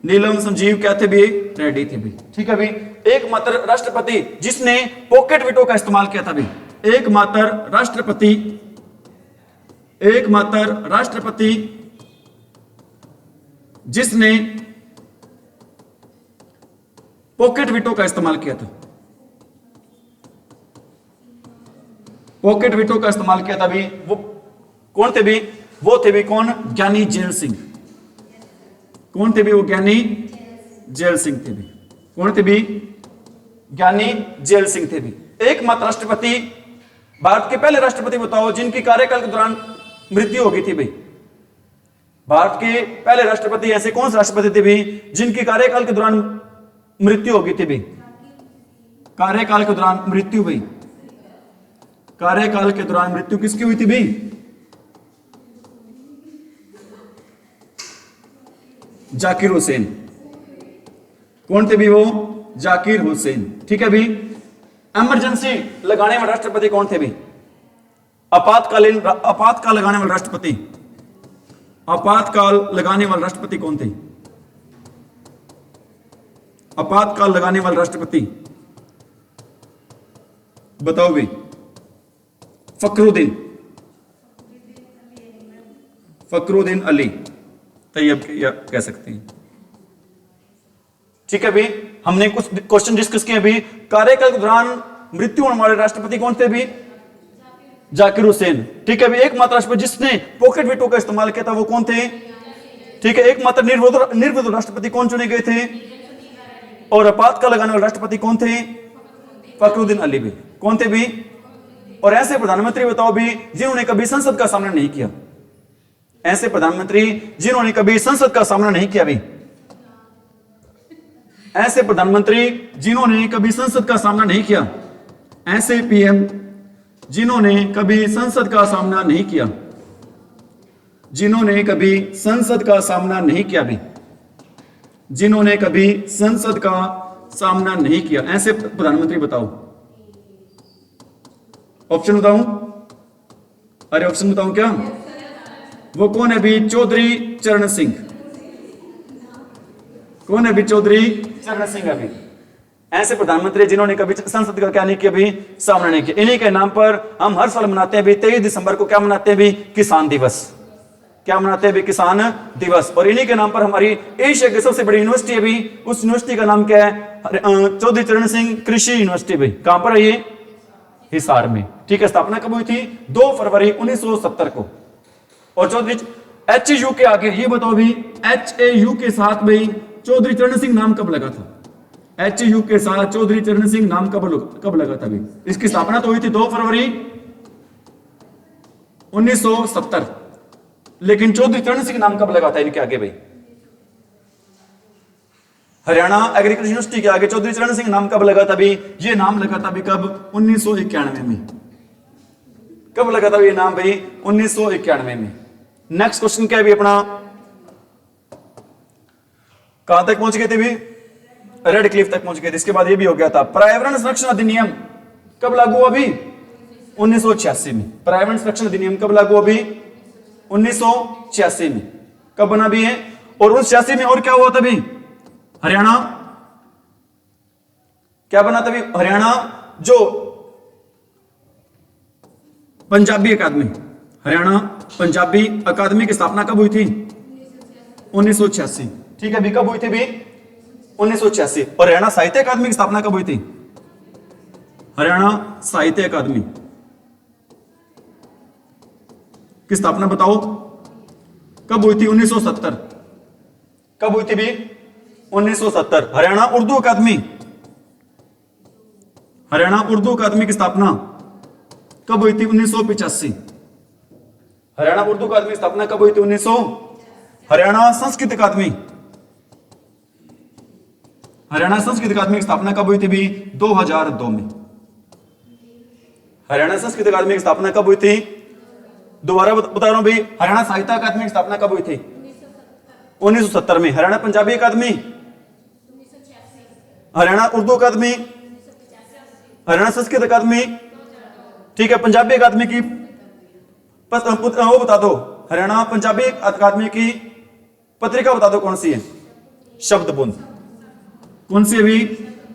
नीलम संजीव क्या थे भी? रेड्डी थे भी, ठीक है भी। एकमात्र राष्ट्रपति जिसने पॉकेट विटो का इस्तेमाल किया था भी। एकमात्र राष्ट्रपति जिसने पॉकेट विटो का इस्तेमाल किया था। पॉकेट विटो का इस्तेमाल किया था भी, वो कौन थे भी? वो थे भी कौन? ज्ञानी जेल सिंह। कौन थे भी वो? ज्ञानी जेल सिंह थे भी। कौन थे भी? ज्ञानी जेल सिंह थे भी। एकमात्र राष्ट्रपति, भारत के पहले राष्ट्रपति बताओ जिनकी कार्यकाल के दौरान मृत्यु हो गई थी भाई। भारत के पहले राष्ट्रपति ऐसे कौन से राष्ट्रपति थे भी जिनकी कार्यकाल के दौरान मृत्यु हो गई थी भाई? कार्यकाल के दौरान मृत्यु भाई, कार्यकाल के दौरान मृत्यु किसकी हुई थी भाई? जाकिर हुसैन। कौन थे भी वो? जाकिर हुसैन, ठीक है भी। इमरजेंसी लगाने वाले राष्ट्रपति कौन थे भी? आपातकाल लगाने वाले राष्ट्रपति, आपातकाल लगाने वाले राष्ट्रपति कौन थे? आपातकाल लगाने वाले राष्ट्रपति बताओ भी। फखरुद्दीन अली तैयब कह सकते हैं, ठीक है भी। हमने कुछ क्वेश्चन डिस्कस किए भी। कार्यकाल के दौरान मृत्यु होने वाले राष्ट्रपति कौन थे भी? जाकिर हुसैन, ठीक है भी। एकमात्र राष्ट्रपति जिसने पॉकेट विटो का इस्तेमाल किया था वो कौन थे? ठीक है। एकमात्र निर्विरोध राष्ट्रपति कौन चुने गए थे? और आपातकाल लगाने वाले राष्ट्रपति कौन थे? फखरुद्दीन अली भी। कौन थे भी? और ऐसे प्रधानमंत्री बताओ भी जिन्होंने कभी संसद का सामना नहीं किया। ऐसे प्रधानमंत्री जिन्होंने कभी संसद का सामना नहीं किया भी। ऐसे प्रधानमंत्री जिन्होंने कभी संसद का सामना नहीं किया। ऐसे पीएम जिन्होंने कभी संसद का सामना नहीं किया, जिन्होंने कभी संसद का सामना नहीं किया भी, जिन्होंने कभी संसद का सामना नहीं किया, ऐसे प्रधानमंत्री बताओ। ऑप्शन बताऊं? अरे ऑप्शन बताऊं क्या? वो कौन है भी? चौधरी चरण सिंह। कौन है भी? चौधरी चरण सिंह अभी। ऐसे प्रधानमंत्री जिन्होंने कभी संसद का क्या नहीं किया भी? सामना नहीं किया। इन्हीं के नाम पर हम हर साल मनाते हैं भी 23 दिसंबर को क्या मनाते हैं भी? किसान दिवस। क्या मनाते हैं भी? किसान दिवस। और इन्हीं के नाम पर हमारी एशिया की सबसे बड़ी यूनिवर्सिटी है भी, उस यूनिवर्सिटी का नाम क्या है? चौधरी चरण सिंह कृषि यूनिवर्सिटी भी। कहां पर है ये? हिसार में। ठीक है। स्थापना कब हुई थी? 2 फरवरी 1970 को। और चौधरी HAU के आगे ये बताओ भी, HAU के साथ भाई चौधरी चरण सिंह नाम कब लगा था? HAU के साथ चौधरी चरण सिंह नाम कब लगा था भी? इसकी स्थापना तो हुई थी 2 फरवरी 1970, लेकिन चौधरी चरण सिंह नाम कब लगा था इनके आगे भाई? हरियाणा एग्रीकल्चर यूनिवर्सिटी के आगे चौधरी चरण सिंह नाम कब लगा था भी? ये नाम लगा था भी कब? 1991 में। कब लगा था ये नाम भाई? 1991 में। नेक्स्ट क्वेश्चन क्या है भी अपना? कहां तक पहुंच गए थे भी? रेड क्लिफ तक पहुंच गए थे। इसके बाद ये भी हो गया था। पर्यावरण संरक्षण अधिनियम कब लागू हुआ भी? 1986 में। पर्यावरण संरक्षण अधिनियम कब लागू हुआ भी? 1986 में। कब बना भी है? और 1986 में और क्या हुआ था भी? हरियाणा क्या बना था भी? हरियाणा जो पंजाबी अकादमी, हरियाणा पंजाबी अकादमी की स्थापना कब हुई थी? 1986। ठीक है भी। कब हुई थी भी? 1986। और हरियाणा साहित्य अकादमी की स्थापना कब हुई थी? हरियाणा साहित्य अकादमी की स्थापना बताओ कब हुई थी? 1970। कब हुई थी भी? 1970। हरियाणा उर्दू अकादमी, हरियाणा उर्दू अकादमी की स्थापना कब हुई थी? 1985। हरियाणा उर्दू अकादमी की स्थापना कब हुई थी? 1900। हरियाणा संस्कृत अकादमी, हरियाणा संस्कृत अकादमी की स्थापना कब हुई थी भी? 2002 में। हरियाणा संस्कृत अकादमी की स्थापना कब हुई थी? दोबारा बता रहा हूं भाई। हरियाणा साहित्य अकादमी की स्थापना कब हुई थी? 1970 में। हरियाणा पंजाबी अकादमी, हरियाणा उर्दू अकादमी, हरियाणा संस्कृत अकादमी, ठीक है। पंजाबी अकादमी की वो बता दो, हरियाणा पंजाबी अकादमी की पत्रिका बता दो कौन सी है? शब्द बूंद। कौन सी अभी?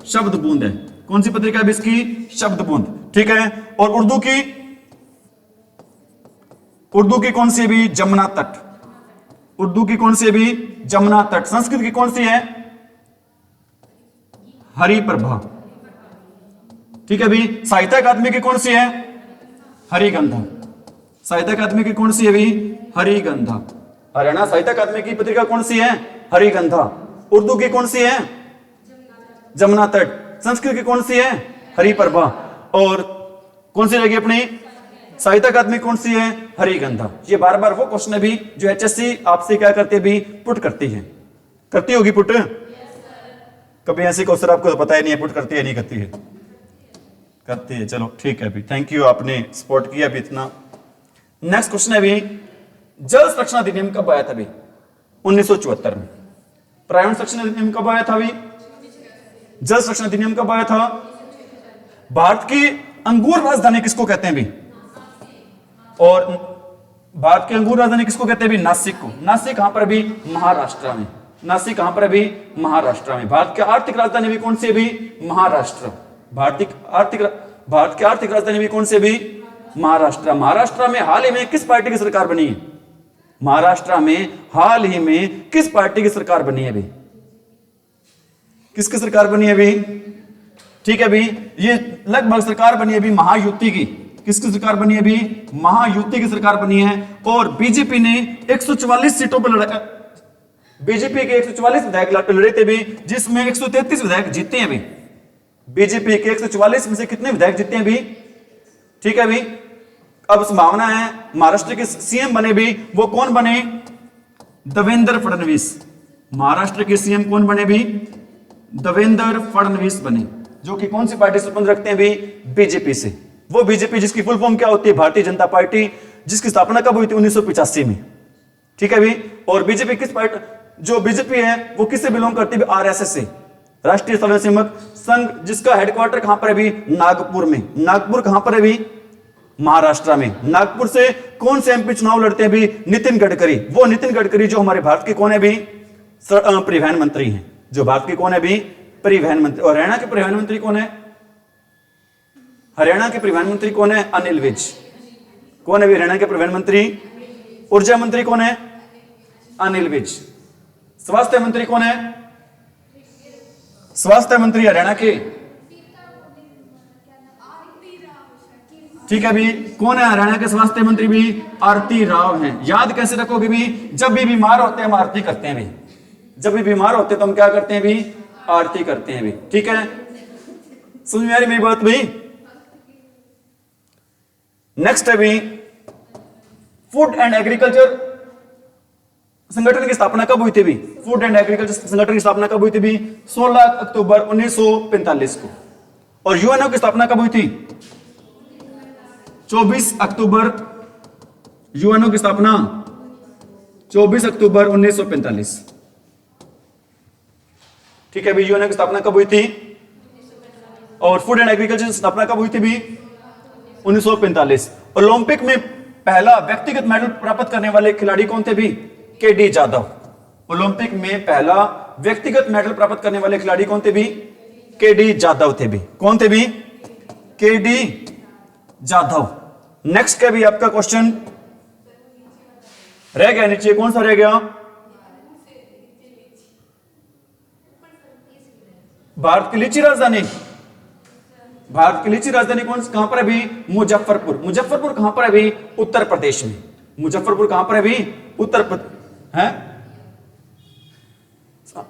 शब्द बूंद है। कौन सी पत्रिका है इसकी? शब्द बूंद। ठीक है। और उर्दू की कौन सी अभी? जमुना तट। उर्दू की कौन सी अभी? जमुना तट। संस्कृत की कौन सी है? हरिप्रभा। ठीक है अभी। साहित्य अकादमी की कौन सी है? हरिगंधा। साहित्य अकादमी की कौन सी है अभी? हरिगंधा। हरियाणा साहित्य अकादमी की पत्रिका कौन सी है? हरिगंधा। उर्दू की कौन सी है? जमुना तट। संस्कृत की कौन सी है? हरिप्रभा। और कौन सी रहेगी अपनी? साहित्य अकादमी कौन सी है? हरिगंधा। ये बार बार वो क्वेश्चन है भी जो HSC आपसे क्या करते भी? पुट करती है। करती होगी पुट? कभी ऐसे क्वेश्चन आपको तो पता ही नहीं है पुट करती है नहीं करती है? करती है। चलो ठीक है अभी। थैंक यू, आपने सपोर्ट किया अभी इतना। नेक्स्ट क्वेश्चन है अभी, जल संरक्षण अधिनियम कब आया था अभी? 1974 में। पर्यावरण संरक्षण अधिनियम कब आया था अभी? जल संरक्षण अधिनियम कब आया था? भारत की अंगूर राजधानी किसको कहते हैं भी? और भारत की अंगूर राजधानी किसको कहते हैं भी? नासिक को। नासिक कहां पर अभी? महाराष्ट्र में। नासिक कहां पर अभी? महाराष्ट्र में। भारत की आर्थिक राजधानी भी कौन सी अभी? महाराष्ट्र। भारत की आर्थिक राजधानी भी कौन सी अभी? महाराष्ट्र। महाराष्ट्र में हाल ही में किस पार्टी की सरकार बनी है? महाराष्ट्र में हाल ही में किस पार्टी की सरकार बनी है अभी? किसकी सरकार बनी है अभी? ठीक है अभी। ये लगभग सरकार बनी है अभी महायुति की। किसकी सरकार बनी है अभी? महायुति की सरकार बनी है। और बीजेपी ने 144 सीटों पर लड़ा। बीजेपी के 144 विधायक लड़े थे भी, जिसमें 133 विधायक जीते हैं अभी। बीजेपी के 144 में से कितने विधायक जीते हैं अभी? ठीक है अभी। अब संभावना है महाराष्ट्र के सीएम बने भी, वो कौन बने? देवेंद्र फडणवीस। महाराष्ट्र के सीएम कौन बने भी? देवेंद्र फडणवीस बने, जो कि कौन सी पार्टी से संबंध रखते हैं भी? बीजेपी से। वो बीजेपी जिसकी फुल फॉर्म क्या होती है, भारतीय जनता पार्टी, जिसकी स्थापना कब हुई थी, 1985 में। ठीक है भी। और बीजेपी किस पार्टी, जो बीजेपी है वो किससे बिलोंग करती है, आरएसएस से, राष्ट्रीय स्वयंसेवक संघ, जिसका हेडक्वार्टर कहां पर है भी, नागपुर में। नागपुर कहां पर है भी, महाराष्ट्र में। नागपुर से कौन से एमपी चुनाव लड़ते हैं भी, नितिन गडकरी। वो नितिन गडकरी जो हमारे भारत के कौन है भी, परिवहन मंत्री हैं, जो भारत के कौन है भी, परिवहन मंत्री। और हरियाणा के परिवहन मंत्री कौन है, हरियाणा के परिवहन मंत्री कौन है, अनिल विज। कौन है भी हरियाणा के परिवहन मंत्री। ऊर्जा मंत्री कौन है, अनिल विज। स्वास्थ्य मंत्री कौन है, स्वास्थ्य मंत्री हरियाणा के, ठीक है भी, कौन है हरियाणा के स्वास्थ्य मंत्री भी, आरती राव हैं। याद कैसे रखोगे भी, जब भी बीमार होते हैं हम आरती करते हैं भी, जब भी बीमार होते हैं तो हम क्या करते हैं भी, आरती करते हैं भी। ठीक है, समझ में आ रही मेरी बात भी। नेक्स्ट है भी, फूड एंड एग्रीकल्चर संगठन की स्थापना कब हुई थी भी, फूड एंड एग्रीकल्चर संगठन की स्थापना कब हुई थी भी, 16 अक्टूबर 1945 को। और यूएनओ की स्थापना कब हुई थी, 24 अक्टूबर, यूएनओ की स्थापना 24 अक्टूबर 1945। ठीक है भी, यूएनओ की स्थापना कब हुई थी। और फूड एंड एग्रीकल्चर की स्थापना कब हुई थी भी, 1945। ओलंपिक में पहला व्यक्तिगत मेडल प्राप्त करने वाले खिलाड़ी कौन थे भी, केडी जाधव। ओलंपिक में पहला व्यक्तिगत मेडल प्राप्त करने वाले खिलाड़ी कौन थे भी, केडी जाधव थे भी। कौन थे भी, केडी जाधव। नेक्स्ट क्या भी आपका क्वेश्चन रह गया नीचे, कौन सा रह गया, भारत की लीची राजधानी, भारत की लीची राजधानी कौन, कहां पर है भी, मुजफ्फरपुर। मुजफ्फरपुर कहां पर है भी, उत्तर प्रदेश में। मुजफ्फरपुर कहां पर है भी, उत्तर प्रदेश है,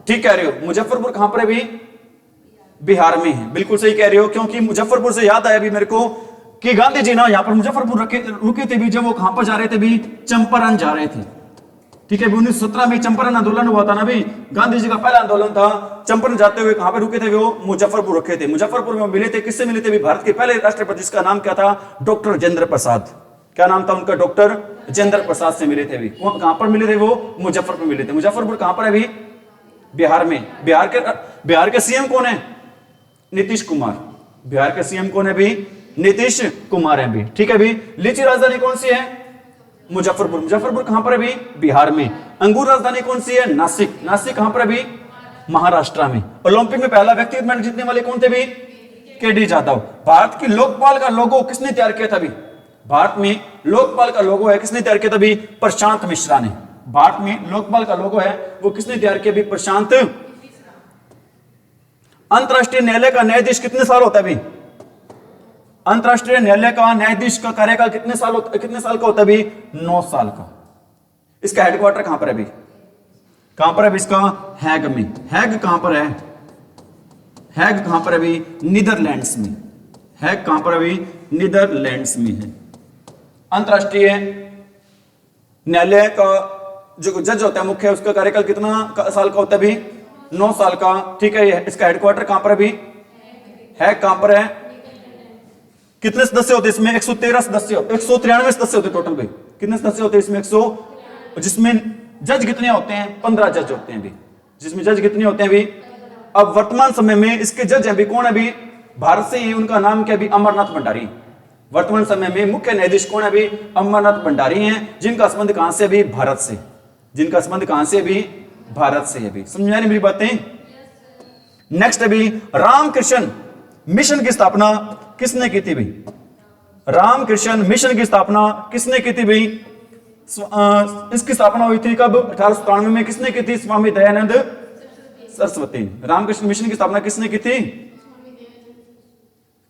ठीक कह रहे हो। मुजफ्फरपुर कहां पर है भी, बिहार में है, बिल्कुल सही कह रहे हो। क्योंकि मुजफ्फरपुर से याद आया भी मेरे को कि गांधी जी ना यहां पर मुजफ्फरपुर रुके थे भी, जब वो कहां पर जा रहे थे भी, चंपारण जा रहे थे। ठीक है, 1917 में चंपारण आंदोलन हुआ था ना भी, गांधी जी का पहला आंदोलन था। चंपारण जाते हुए कहां पर रुके थे वो, मुजफ्फरपुर रुके थे। मुजफ्फरपुर में मिले थे, किससे मिले थे भी, भारत के पहले राष्ट्रपति, जिसका नाम क्या था, डॉक्टर राजेंद्र प्रसाद। क्या नाम था उनका, डॉक्टर राजेंद्र प्रसाद से मिले थे भी। कहां पर मिले थे वो, मुजफ्फरपुर मिले थे। मुजफ्फरपुर कहां पर है भी, बिहार में। बिहार के सीएम कौन है, नीतीश कुमार। बिहार के सीएम कौन है भी, नीतीश कुमार है भी। ठीक है भी। लीची राजधानी कौन सी है, मुजफ्फरपुर। मुजफ्फरपुर कहां पर है भी, बिहार में। अंगूर राजधानी कौन सी है, नासिक। नासिक कहां पर है भी, महाराष्ट्र में। ओलंपिक में पहला व्यक्तिगत मेडल जीतने वाले कौन थे भी, केडी जाधव। भारत की लोकपाल का लोगो किसने तैयार किया था भी, भारत में लोकपाल का लोगो है, किसने तैयार किया था भी, प्रशांत मिश्रा ने। भारत में लोकपाल का लोगो है वो किसने तैयार किया भी, प्रशांत। अंतरराष्ट्रीय न्यायालय का न्यायाधीश कितने साल होता है भी, अंतरराष्ट्रीय न्यायालय का न्यायाधीश का कार्यकाल कितने साल का होता है भी, 9 साल का। इसका हेडक्वार्टर कहां पर है भी, कहां पर है भी इसका, हैग में। हैग कहां पर है, हैग कहां पर है भी, नीदरलैंड्स में। हैग कहां पर है भी, नीदरलैंड्स में है। अंतरराष्ट्रीय न्यायालय का जो जज होता है मुख्य, उसका कार्यकाल कितना साल का होता है भी, 9 साल का। ठीक है, इसका हेडक्वार्टर कहां पर है भी, हैग कहां पर है। कितने सदस्य होते हैं इसमें, 113 सदस्य, 193 सदस्य होते टोटल भाई। कितने सदस्य होते हैं इसमें, 100, जिसमें जज कितने होते हैं, 15 जज होते हैं भी, जिसमें जज कितने होते हैं भी। अब वर्तमान समय में इसके जज हैं भी, कौन है भी, भारत से ही, उनका नाम क्या भी, अमरनाथ भंडारी। वर्तमान समय में मुख्य न्यायाधीश कौन है भी, अमरनाथ भंडारी हैं, जिनका संबंध कहां से भी, भारत से। जिनका संबंध कहां से भी, भारत से है भी। समझ में आ रही मेरी बातें। नेक्स्ट है भी, रामकृष्ण मिशन की स्थापना किसने की थी भी, रामकृष्ण मिशन की स्थापना किसने की थी भी। इसकी स्थापना हुई थी कब, 1897 में। किसने की थी, स्वामी दयानंद सरस्वती ने। रामकृष्ण मिशन की स्थापना किसने की थी,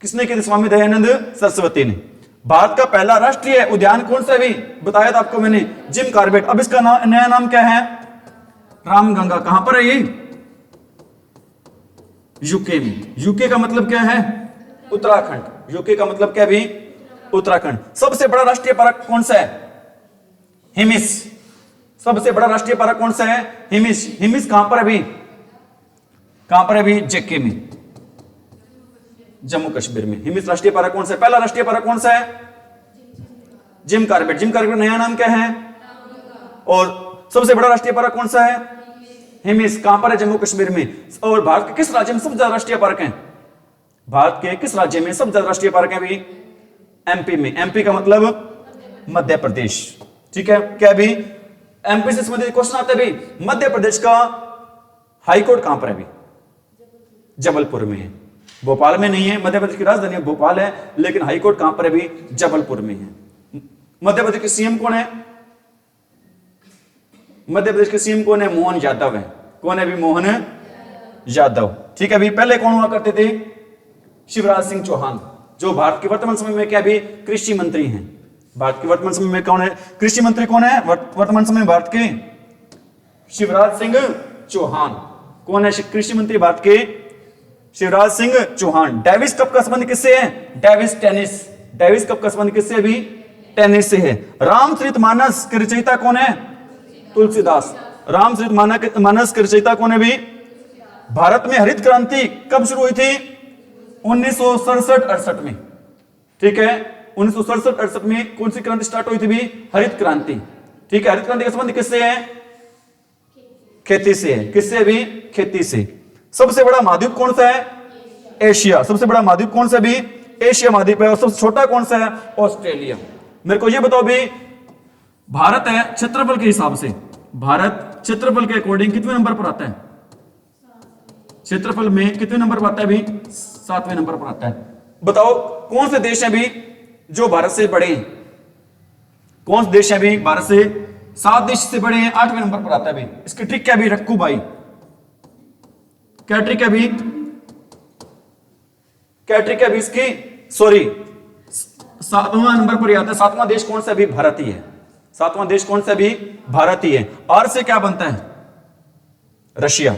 किसने की थी, स्वामी दयानंद सरस्वती ने। भारत का पहला राष्ट्रीय उद्यान कौन सा भी, बताया था आपको मैंने, जिम कॉर्बेट। अब इसका नया नाम क्या है, रामगंगा। कहां पर है ये, यूके में। यूके का मतलब क्या है, उत्तराखंड। यूके का मतलब क्या भी, उत्तराखंड। सबसे बड़ा राष्ट्रीय पार्क कौन सा है, हिमिस। सबसे बड़ा राष्ट्रीय पार्क कौन सा है, हिमिस। हिमिस कहां पर है भी, कहां पर है भी, जेके में। जम्मू कश्मीर में। हिमिस राष्ट्रीय पार्क कौन सा है? पहला राष्ट्रीय पार्क कौन सा है? Jim Corbett. जिम कॉर्बेट नया नाम क्या है? और सबसे बड़ा राष्ट्रीय पार्क कौन सा है? हिमिस। कहां पर है? जम्मू कश्मीर में। और भारत के किस राज्य में सबसे ज्यादा राष्ट्रीय पार्क हैं? भारत के किस राज्य में सबसे ज्यादा राष्ट्रीय पार्क है? भी एमपी में। एमपी का मतलब मध्य प्रदेश। ठीक है, क्या भी एमपी से संबंधित क्वेश्चन आता है भी? मध्य प्रदेश का हाईकोर्ट कहां पर है? भी जबलपुर में है, भोपाल में नहीं है। मध्य प्रदेश की राजधानी भोपाल है, लेकिन हाईकोर्ट कहां पर है? भी जबलपुर में है। मध्य प्रदेश के सीएम कौन है? मध्य प्रदेश के सीएम कौन है? मोहन यादव है। कौन है? भी मोहन यादव। ठीक है, भी पहले कौन हुआ करते थे? शिवराज सिंह चौहान, जो भारत के वर्तमान समय में क्या भी कृषि मंत्री हैं। भारत के वर्तमान समय में कौन है कृषि मंत्री? कौन है वर्तमान समय में भारत के? शिवराज सिंह चौहान। कौन है कृषि मंत्री भारत के? शिवराज सिंह चौहान। डेविस कप का संबंध किससे है? Davis tennis. डेविस कप का संबंध किससे? भी टेनिस से है। रामचरितमानस के रचयिता कौन है? तुलसीदास। रामचरितमानस के रचयिता कौन है? भी भारत में हरित क्रांति कब शुरू हुई थी? 1967-68 में। ठीक है, 1967-68 में कौन सी क्रांति स्टार्ट हुई थी? भी हरित क्रांति। ठीक है, हरित क्रांति का संबंध किससे है? खेती से है। किससे? भी खेती से। सबसे बड़ा महाद्वीप कौन सा है? एशिया। सबसे बड़ा महाद्वीप कौन सा? भी एशिया महाद्वीप है। और सबसे छोटा कौन सा है? ऑस्ट्रेलिया। मेरे को ये बताओ भी, भारत है क्षेत्रफल के हिसाब से, भारत क्षेत्रफल के अकॉर्डिंग कितने नंबर पर आता है? क्षेत्रफल में कितने नंबर पर आता है? भी 7वें नंबर पर आता है। बताओ कौन से देश हैं भी जो भारत से बड़े हैं? कौन से देश हैं भी भारत से? 7 देश से बड़े हैं, 8वें नंबर पर आता है। भी इसकी ट्रिक क्या? भी रक्कू भाई, क्या ट्रिक है? भी क्या ट्रिक है? भी इसकी सॉरी 7वां नंबर पर आता है। 7वां देश कौन सा? भी भारत ही है। 7वां देश कौन सा? भी भारत ही है। आर से क्या बनता है? रशिया।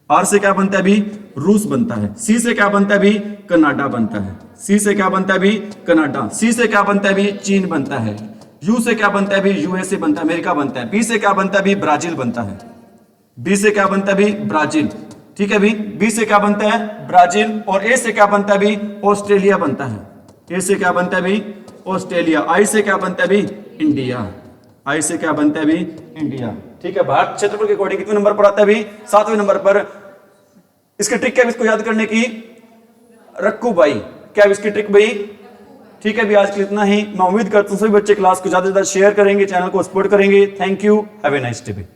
आर से क्या बनता है? भी रूस बनता है। सी से क्या बनता है? भी कनाडा बनता है। सी से क्या बनता है? भी कनाडा। सी से क्या बनता है? भी चीन बनता है। यू से क्या बनता है? भी यूएसए बनता है, अमेरिका बनता है। बी से क्या बनता है? भी ब्राजील बनता है। बी से क्या बनता है? भी ब्राजील। ठीक है, भी बी से क्या बनता है? ब्राजील। और ए से क्या बनता है? भी ऑस्ट्रेलिया बनता है। ए से क्या बनता है? भी ऑस्ट्रेलिया। आई से क्या बनता है? भी इंडिया। आई से क्या बनता है? भी इंडिया। ठीक है, भारत क्षेत्रफल के अकॉर्डिंग कितने नंबर पर आता है? भी 7वें नंबर पर। इसकी ट्रिक क्या है इसको याद करने की? रक्कू भाई। क्या इसकी ट्रिक भाई? ठीक है, भी आज के लिए इतना ही। मैं उम्मीद करता हूं सभी बच्चे क्लास को ज्यादा से ज्यादा शेयर करेंगे, चैनल को सपोर्ट करेंगे। Thank you, have a nice day.